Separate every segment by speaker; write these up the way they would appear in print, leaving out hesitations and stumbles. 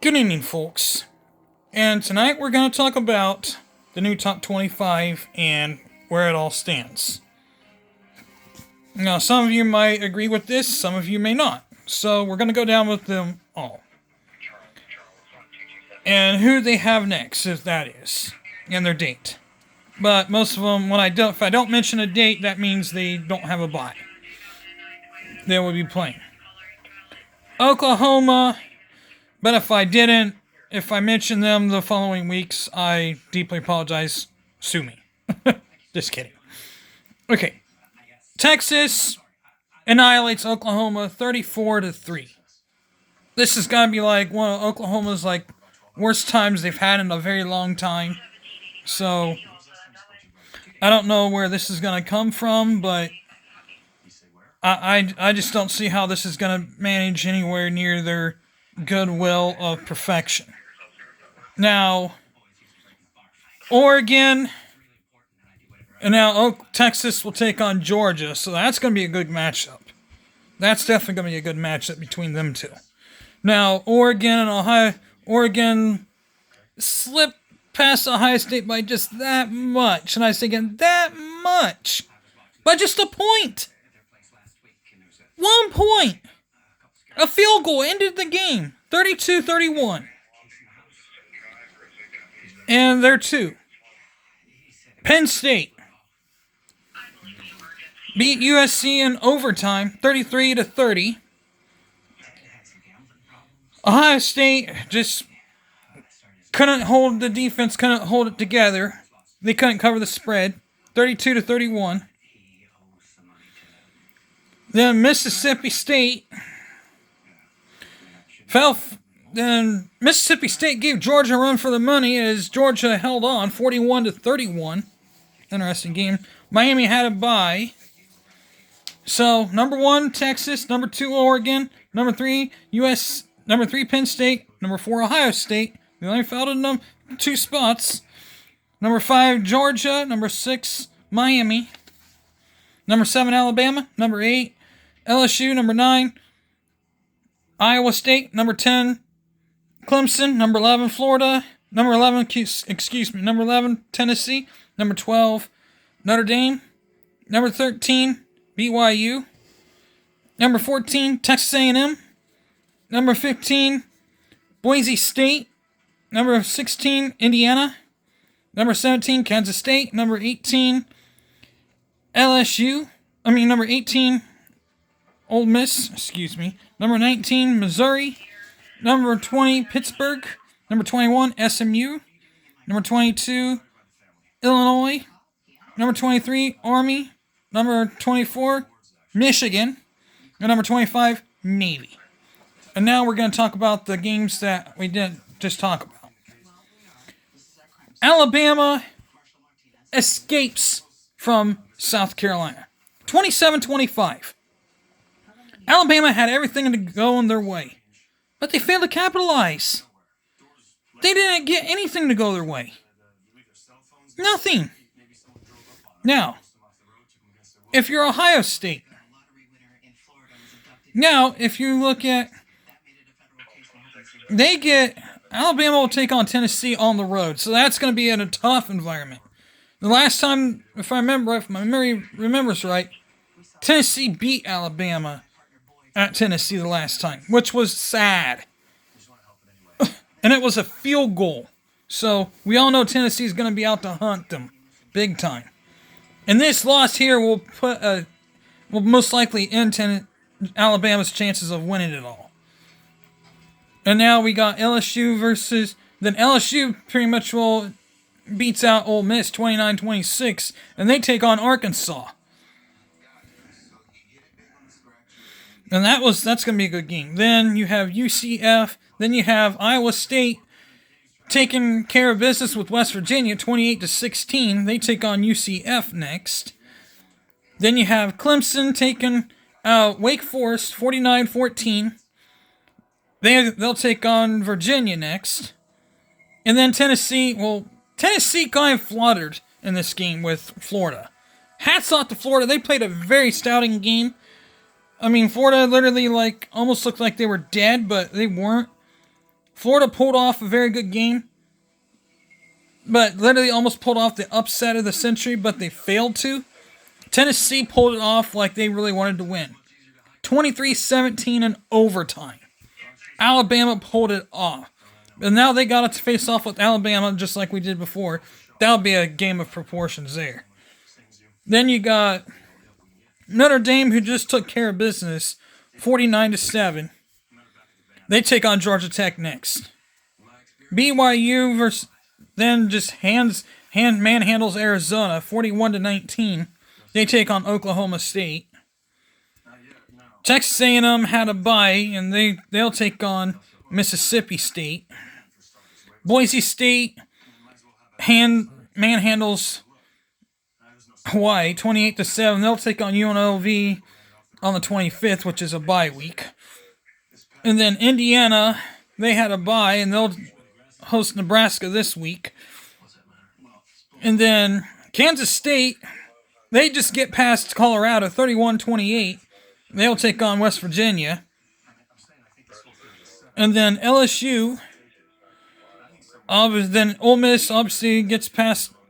Speaker 1: Good evening, folks. And tonight we're going to talk about the new top 25 and where it all stands. Now, some of you might agree with this, some of you may not. So we're going to go down with them all. And who they have next, if that is, and their date. But most of them, if I don't mention a date, that means they don't have a bye. They will be playing. Oklahoma, but if I mention them the following weeks, I deeply apologize. Sue me. Just kidding. Okay. Texas annihilates Oklahoma 34-3. This is gonna be like one of Oklahoma's worst times they've had in a very long time. So I don't know where this is gonna come from, but I just don't see how this is gonna manage anywhere near their goodwill of perfection. Now, Oregon, and now Texas will take on Georgia, so that's going to be a good matchup. That's definitely going to be a good matchup between them two. Now, Oregon and Ohio, Oregon slipped past Ohio State by just that much, and I was thinking, that much? By just a point! 1 point! A field goal ended the game, 32-31. And there two. Penn State beat USC in overtime, 33-30. Ohio State just couldn't hold the defense, couldn't hold it together. They couldn't cover the spread, 32-31. Then Mississippi State Then Mississippi State gave Georgia a run for the money as Georgia held on 41-31. Interesting game. Miami had a bye. So, number 1, Texas. Number 2, Oregon. Number 3, Number 3, Penn State. Number 4, Ohio State. They only fell to 2 spots. Number 5, Georgia. Number 6, Miami. Number 7, Alabama. Number 8, LSU. Number 9, Iowa State. Number 10, Clemson. Number 11, Florida. Number 11, Tennessee. Number 12, Notre Dame. Number 13, BYU. Number 14, Texas A&M. Number 15, Boise State. Number 16, Indiana. Number 17, Kansas State. Number 18, Number 18, Ole Miss. Number 19, Missouri. Number 20, Pittsburgh. Number 21, SMU. Number 22, Illinois. Number 23, Army. Number 24, Michigan. And number 25, Navy. And now we're going to talk about the games that we didn't just talk about. Alabama escapes from South Carolina. 27-25. Alabama had everything to go in their way, but they failed to capitalize. They didn't get anything to go their way. Nothing. Now, if you're Ohio State, if you look at, Alabama will take on Tennessee on the road, so that's going to be in a tough environment. The last time, if my memory remembers right, Tennessee beat Alabama at Tennessee the last time, which was sad. And it was a field goal. So we all know Tennessee's going to be out to hunt them big time. And this loss here will most likely end Alabama's chances of winning it all. And now we got LSU then LSU pretty much beats out Ole Miss 29-26, and they take on Arkansas. And that's going to be a good game. Then you have UCF. Then you have Iowa State taking care of business with West Virginia, 28-16. They take on UCF next. Then you have Clemson taking Wake Forest, 49-14. They'll take on Virginia next. And then Tennessee kind of fluttered in this game with Florida. Hats off to Florida. They played a very stouting game. Florida literally almost looked like they were dead, but they weren't. Florida pulled off a very good game, but literally almost pulled off the upset of the century, but they failed to. Tennessee pulled it off like they really wanted to win. 23-17 in overtime. Alabama pulled it off. And now they got to face off with Alabama just like we did before. That'll be a game of proportions there. Then you got Notre Dame, who just took care of business, 49-7. They take on Georgia Tech next. BYU versus then just manhandles Arizona, 41-19. They take on Oklahoma State. Texas A&M had a bye, and they'll take on Mississippi State. Boise State manhandles Hawaii, 28-7. They'll take on UNLV on the 25th, which is a bye week. And then Indiana, they had a bye, and they'll host Nebraska this week. And then Kansas State, they just get past Colorado, 31-28. They'll take on West Virginia. And then LSU, then Ole Miss obviously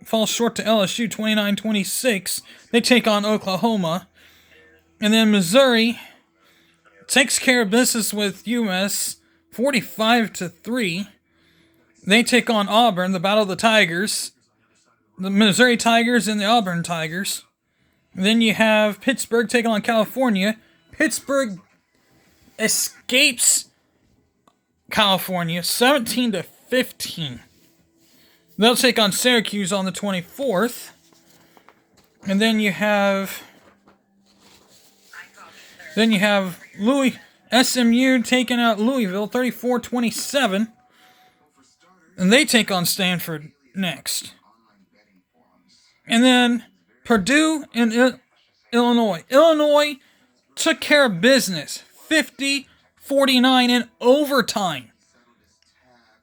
Speaker 1: falls short to LSU, 29-26. They take on Oklahoma. And then Missouri takes care of business with UMass, 45-3. They take on Auburn, the Battle of the Tigers. The Missouri Tigers and the Auburn Tigers. And then you have Pittsburgh taking on California. Pittsburgh escapes California, 17-15. They'll take on Syracuse on the 24th. And then you have SMU taking out Louisville, 34-27. And they take on Stanford next. And then Purdue and Illinois. Illinois took care of business, 50-49 in overtime.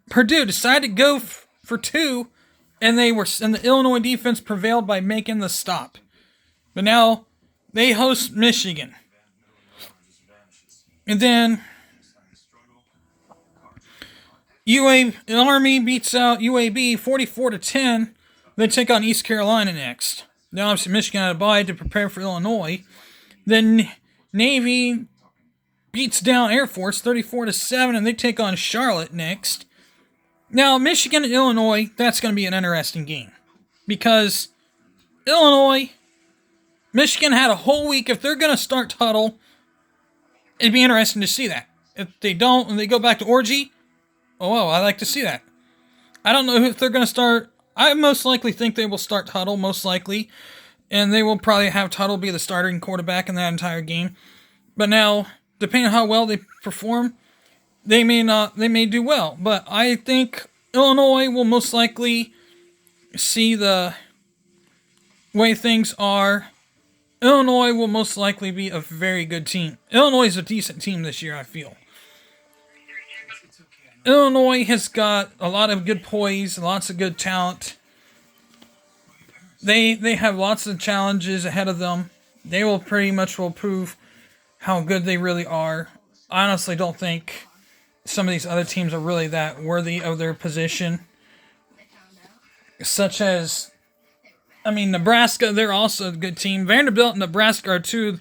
Speaker 1: Purdue decided to go for two, and the Illinois defense prevailed by making the stop. But now they host Michigan. And then Army beats out UAB 44-10. They take on East Carolina next. Now obviously Michigan had a bye to prepare for Illinois. Then Navy beats down Air Force 34-7, and they take on Charlotte next. Now Michigan and Illinois, that's going to be an interesting game. Because Michigan had a whole week. If they're going to start Tuttle, it'd be interesting to see that. If they don't, and they go back to Orgy, I'd like to see that. I don't know if they're going to start. I most likely think they will start Tuttle, most likely. And they will probably have Tuttle be the starting quarterback in that entire game. But now, depending on how well they perform, they may do well. But I think Illinois will most likely see the way things are. Illinois will most likely be a very good team. Illinois is a decent team this year, I feel. Illinois has got a lot of good poise, lots of good talent. They have lots of challenges ahead of them. They will prove how good they really are. I honestly don't think some of these other teams are really that worthy of their position. Such as, Nebraska, they're also a good team. Vanderbilt and Nebraska are two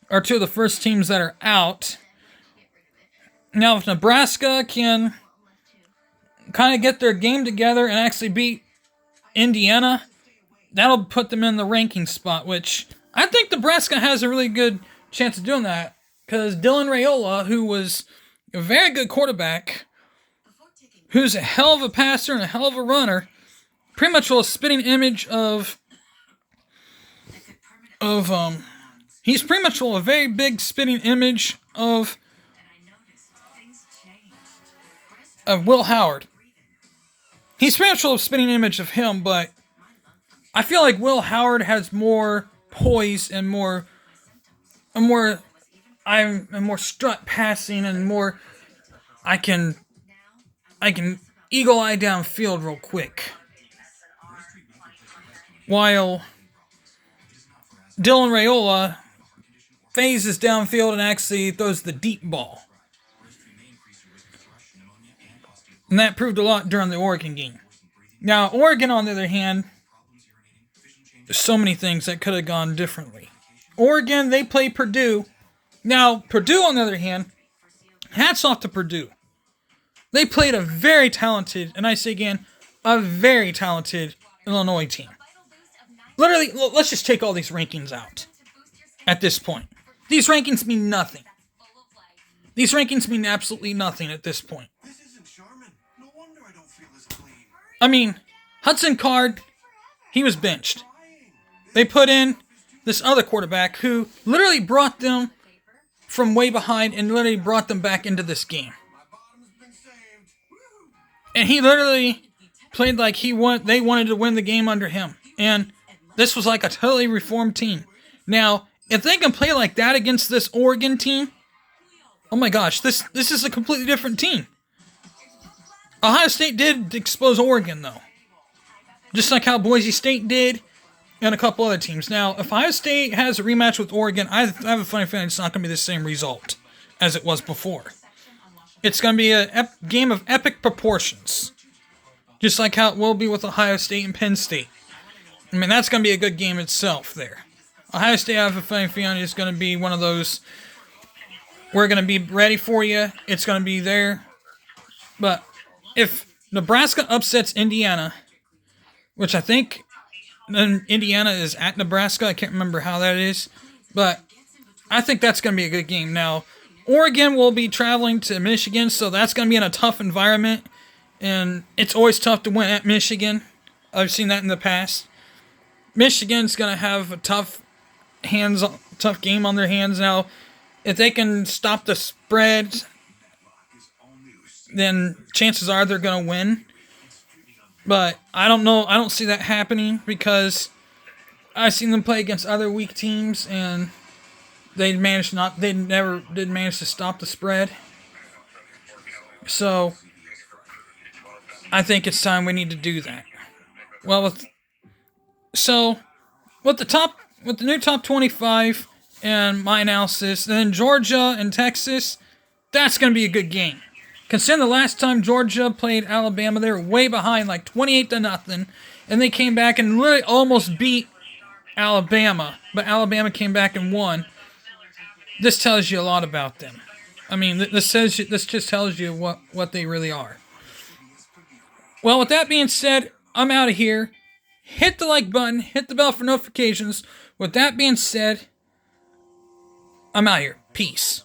Speaker 1: of the first teams that are out. Now, if Nebraska can kind of get their game together and actually beat Indiana, that'll put them in the ranking spot, which I think Nebraska has a really good chance of doing that, because Dylan Raiola, who was a very good quarterback, who's a hell of a passer and a hell of a runner, pretty much a spitting image he's pretty much a very big spitting image of Will Howard. He's pretty much a spitting image of him, but I feel like Will Howard has more poise and more strut passing and more. I can eagle eye downfield real quick, while Dylan Raiola phases downfield and actually throws the deep ball. And that proved a lot during the Oregon game. Now, Oregon, on the other hand, there's so many things that could have gone differently. Oregon, they play Purdue. Now, Purdue, on the other hand, hats off to Purdue. They played a very talented, and I say again, a very talented Illinois team. Literally, let's just take all these rankings out at this point. These rankings mean nothing. These rankings mean absolutely nothing at this point. I mean, Hudson Card, he was benched. They put in this other quarterback who literally brought them from way behind and literally brought them back into this game. And he literally played like they wanted to win the game under him. And this was like a totally reformed team. Now, if they can play like that against this Oregon team, oh my gosh, this is a completely different team. Ohio State did expose Oregon, though. Just like how Boise State did and a couple other teams. Now, if Ohio State has a rematch with Oregon, I have a funny feeling it's not going to be the same result as it was before. It's going to be a game of epic proportions. Just like how it will be with Ohio State and Penn State. I mean, that's going to be a good game itself there. Ohio State, I have a funny feeling, is going to be one of those, we're going to be ready for you. It's going to be there. But if Nebraska upsets Indiana, which I think Indiana is at Nebraska, I can't remember how that is, but I think that's going to be a good game. Now, Oregon will be traveling to Michigan, so that's going to be in a tough environment, and it's always tough to win at Michigan. I've seen that in the past. Michigan's going to have a tough game on their hands now. If they can stop the spread, then chances are they're going to win. But I don't know. I don't see that happening because I've seen them play against other weak teams and they never did manage to stop the spread. So I think it's time we need to do that. Well, with the new top 25 and my analysis, then Georgia and Texas, that's going to be a good game. Considering the last time Georgia played Alabama, they were way behind, like 28-0, and they came back and literally almost beat Alabama, but Alabama came back and won. This tells you a lot about them. I mean, this just tells you what they really are. Well, with that being said, I'm out of here. Hit the like button, hit the bell for notifications. With that being said, I'm out here. Peace.